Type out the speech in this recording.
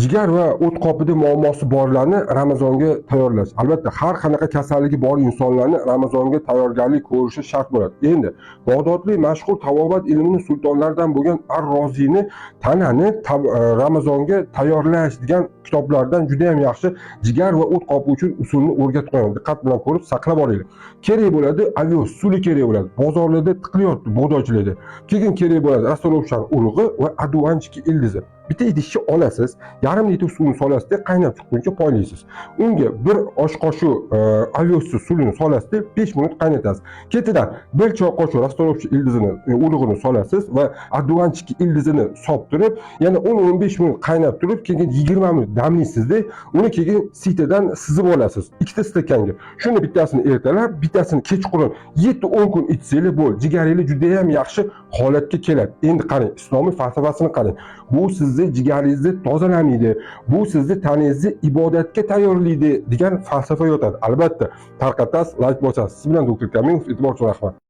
Jigar va o't qopida muammosi borlarni Ramazonga tayyorlash. Albatta, har qanaqa kasalligi bor insonlarni Ramazonga tayyorgarlik ko'rishi shart bo'ladi. Endi Bag'dodlik mashhur tabobat ilmining sultonlaridan bo'lgan Ar-Roziyni tanani Ramazonga tayyorlash degan kitoblardan juda ham yaxshi jigar va o't qopi uchun usulni o'rgatib qo'yaman. Diqqat bilan ko'rib saqlab olinglar. Kerak bo'ladi ovos, suli kerak bo'ladi. Bozorlarda tiqilyapti bug'doychilarda. Keyin kerak bo'ladi rastarovshan urug'i va aduanchiki ildizi. Bitta idishcha olasiz, yarim litr suvni solasizda, qaynab chiqquncha poylaysiz. Unga bir osh qoshiq ovosiz suvini solasizda 5 minut qaynatasiz. Ketidan bir choy qoshiq rastarovchi ildizini, urug'ini solasiz va aduanchiki ildizini solib yana 10-15 minut qaynab turib, keyin 20 minut damlaysizda, uni keyin sitadan sizib olasiz. Ikkita stakanga. Shuni bittasini ertalab, bittasini kechqurun 7-10 kun ichsangiz bo'l. Jigaringiz juda ham yaxshi holatga keladi. Endi qarang, islomiy falsafasini qarang. Bu sizni jigaringizni tozalamaydi. Bu sizni taningizni ibodatga tayyorlaydi degan falsafa yotadi. Albatta, tarqatasiz, like bosasiz. Siz bilan doktor Kamilov, e'tibor uchun rahmat.